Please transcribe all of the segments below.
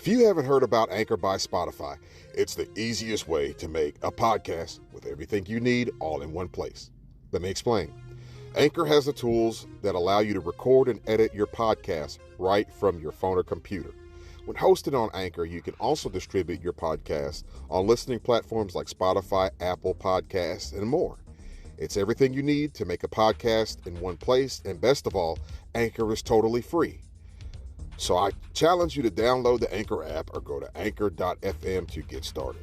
If you haven't heard about Anchor by Spotify, it's the easiest way to make a podcast with everything you need all in one place. Let me explain. Anchor has the tools that allow you to record and edit your podcast right from your phone or computer. When hosted on Anchor, you can also distribute your podcast on listening platforms like Spotify, Apple Podcasts, and more. It's everything you need to make a podcast in one place, and best of all, Anchor is totally free. So I challenge you to download the Anchor app or go to anchor.fm to get started.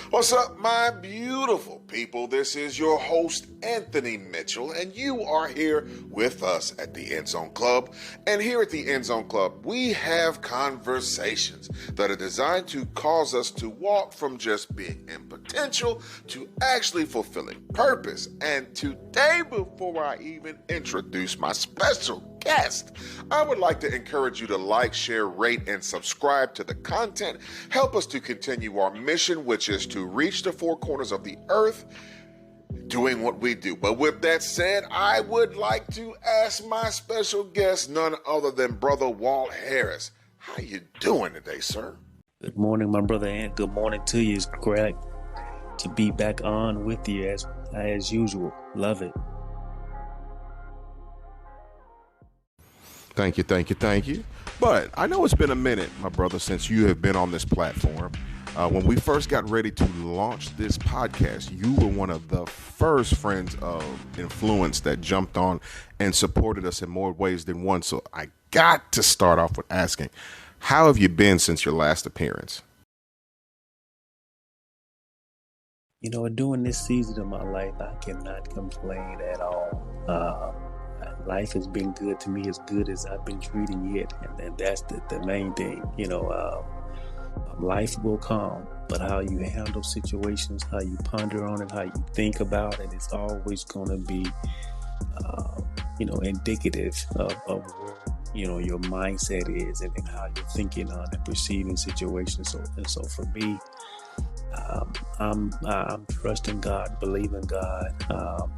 What's up, my beautiful people? This is your host, Anthony Mitchell, and you are here with us at the Endzone Club. And here at the Endzone Club, we have conversations that are designed to cause us to walk from just being in potential to actually fulfilling purpose. And today, before I even introduce my special guest, I would like to encourage you to like, share, rate, and subscribe to the content. Help us to continue our mission, which is to reach the four corners of the earth doing what we do. But with that said, I would like to ask my special guest, none other than Brother Walt Harris. How you doing today, sir? Good morning, my brother, and good morning to you. It's great to be back on with you as usual. Love it. Thank you. But I know it's been a minute, my brother, since you have been on this platform. When we first got ready to launch this podcast, you were one of the first friends of influence that jumped on and supported us in more ways than one. So I got to start off with asking, how have you been since your last appearance? You know, during this season of my life, I cannot complain at all. Life has been good to me, as good as I've been treating it, and that's the main thing. You know, life will come, but how you handle situations, how you ponder on it, how you think about it, it's always going to be, indicative of where, your mindset is and how you're thinking on and perceiving situations. So for me, I'm trusting God, believing God.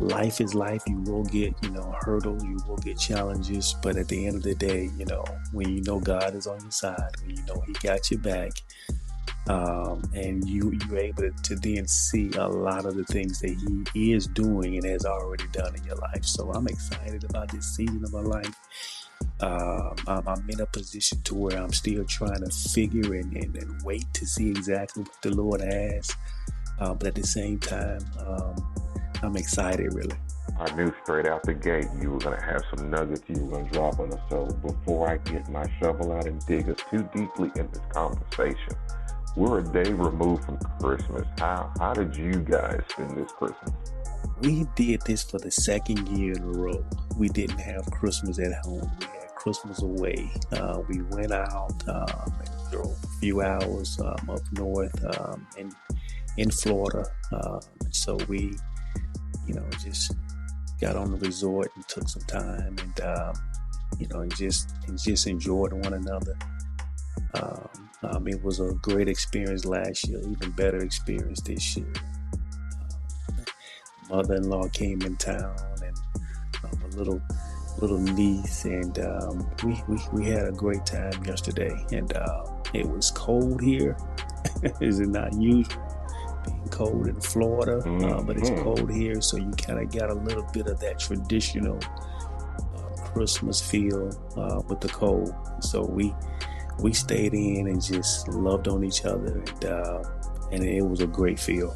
Life is life. You will get, hurdles, you will get challenges, but at the end of the day, when you know God is on your side, when you know He got your back, and you're able to then see a lot of the things that He is doing and has already done in your life. So I'm excited about this season of my life. I'm in a position to where I'm still trying to figure and wait to see exactly what the Lord has, but at the same time, I'm excited, really. I knew straight out the gate you were going to have some nuggets you were going to drop on us. So before I get my shovel out and dig us too deeply in this conversation, we're a day removed from Christmas. How did you guys spend this Christmas? We did this for the second year in a row. We didn't have Christmas at home. We had Christmas away. We went out and drove a few hours up north in Florida. So we just got on the resort and took some time and just enjoyed one another. It was a great experience last year, even better experience this year. Mother-in-law came in town and a little niece, and we had a great time yesterday. And it was cold here. Is it not usual? Being cold in Florida, but it's cold here, so you kind of got a little bit of that traditional Christmas feel with the cold. So we stayed in and just loved on each other, and it was a great feel.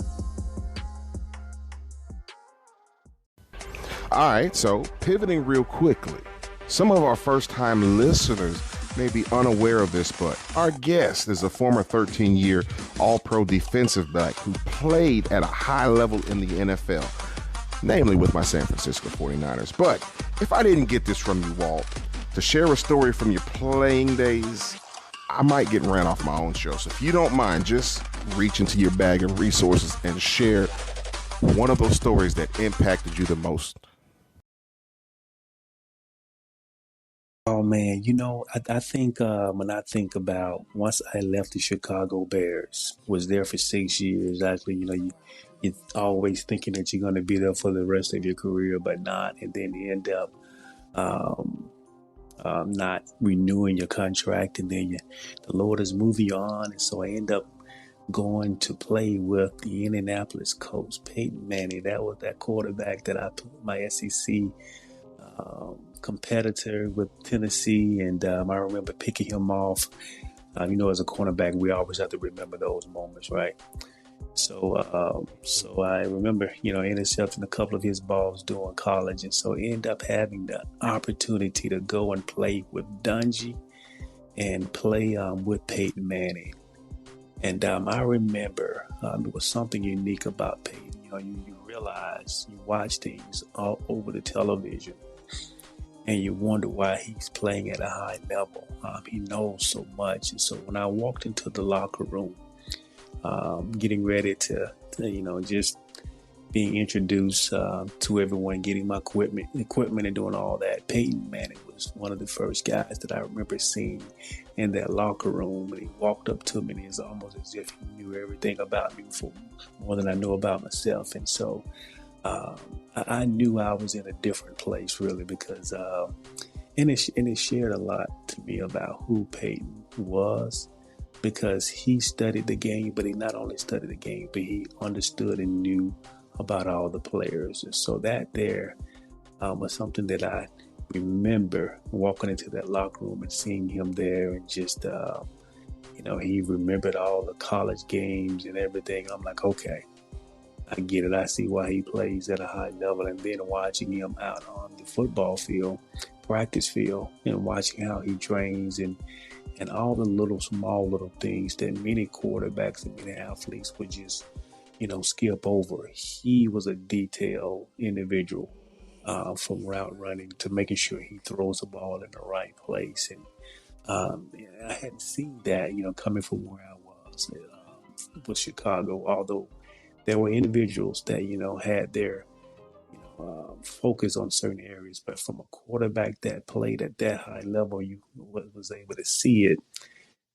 All right, so pivoting real quickly, some of our first-time listeners may be unaware of this, but our guest is a former 13-year All-Pro defensive back who played at a high level in the NFL, namely with my San Francisco 49ers. But if I didn't get this from you, Walt, to share a story from your playing days, I might get ran off my own show. So if you don't mind, just reach into your bag of resources and share one of those stories that impacted you the most. Oh man, I think when I think about once I left the Chicago Bears, was there for 6 years. Actually, you're always thinking that you're going to be there for the rest of your career, but not, and then you end up not renewing your contract, and then the Lord is moving you on. And so I end up going to play with the Indianapolis Colts, Peyton Manning. That was that quarterback that I put my SEC competitor with Tennessee, and I remember picking him off. As a cornerback, we always have to remember those moments, right? So I remember, intercepting a couple of his balls during college, and so end up having the opportunity to go and play with Dungy and play with Peyton Manning. And I remember it was something unique about Peyton. You realize, you watch things all over the television, and you wonder why he's playing at a high level. He knows so much. And so when I walked into the locker room, getting ready to just being introduced to everyone, getting my equipment and doing all that, Peyton Manning was one of the first guys that I remember seeing in that locker room. And he walked up to me, and it's almost as if he knew everything about me for more than I knew about myself. And so I knew I was in a different place, really, because and it shared a lot to me about who Peyton was, because he studied the game, but he not only studied the game, but he understood and knew about all the players. And so that there was something that I remember walking into that locker room and seeing him there, and just he remembered all the college games and everything. I'm like, okay, I get it. I see why he plays at a high level. And then watching him out on the football field, practice field, and watching how he trains and all the small little things that many quarterbacks and many athletes would just, skip over. He was a detailed individual, from route running to making sure he throws the ball in the right place. And I hadn't seen that, coming from where I was with Chicago, although there were individuals that, had their, focus on certain areas. But from a quarterback that played at that high level, you was able to see it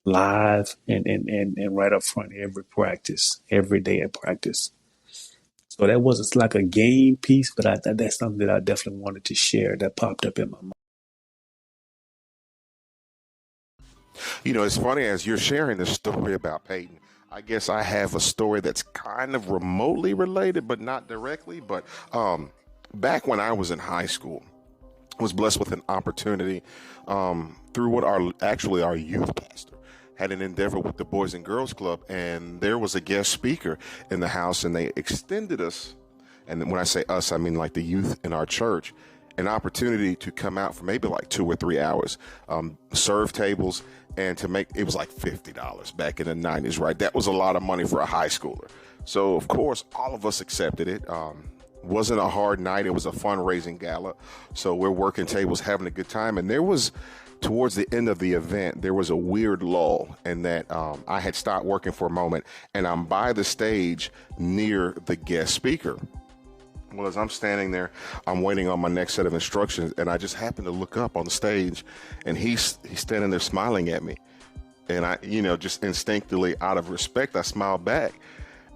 live and right up front every practice, every day at practice. So that wasn't like a game piece, but that's something that I definitely wanted to share that popped up in my mind. It's funny, as you're sharing this story about Peyton, I guess I have a story that's kind of remotely related, but not directly. But back when I was in high school, I was blessed with an opportunity through what our youth pastor had an endeavor with the Boys and Girls Club, and there was a guest speaker in the house, and they extended us, and when I say us, I mean like the youth in our church, an opportunity to come out for maybe like 2 or 3 hours, serve tables, and to make, it was like $50 back in the 90s, right? That was a lot of money for a high schooler. So of course, all of us accepted it. Wasn't a hard night. It was a fundraising gala. So we're working tables, having a good time. And there was, towards the end of the event, there was a weird lull in that I had stopped working for a moment, and I'm by the stage near the guest speaker. Well, as I'm standing there, I'm waiting on my next set of instructions, and I just happen to look up on the stage, and he's standing there smiling at me. And I, just instinctively, out of respect, I smile back.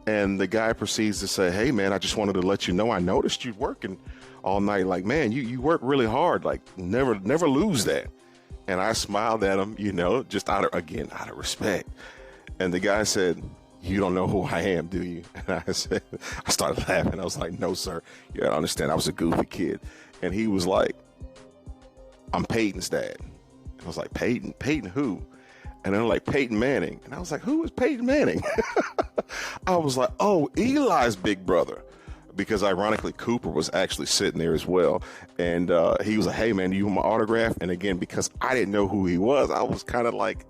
And the guy proceeds to say, "Hey, man, I just wanted to let you know I noticed you working all night. Like, man, you work really hard. Like, never lose that." And I smiled at him, just out of respect. And the guy said, "You don't know who I am, do you?" And I started laughing. I was like, "No, sir. You gotta understand, I was a goofy kid." And he was like, "I'm Peyton's dad." I was like, "Peyton? Peyton who?" And they're like, "Peyton Manning." And I was like, "Who is Peyton Manning?" I was like, "Oh, Eli's big brother." Because ironically, Cooper was actually sitting there as well. And he was like, "Hey, man, do you want my autograph?" And again, because I didn't know who he was, I was kind of like,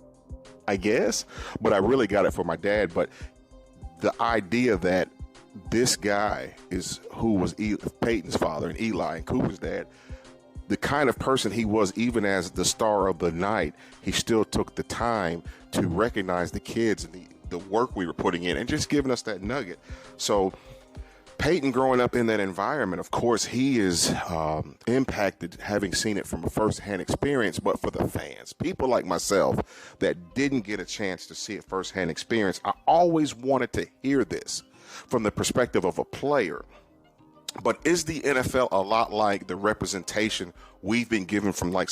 I guess. But I really got it for my dad. But the idea that this guy is who was Peyton's father and Eli and Cooper's dad, the kind of person he was, even as the star of the night, he still took the time to recognize the kids and the work we were putting in and just giving us that nugget. So Peyton, growing up in that environment, of course, he is impacted, having seen it from a firsthand experience. But for the fans, people like myself that didn't get a chance to see it firsthand experience, I always wanted to hear this from the perspective of a player. But is the NFL a lot like the representation we've been given from like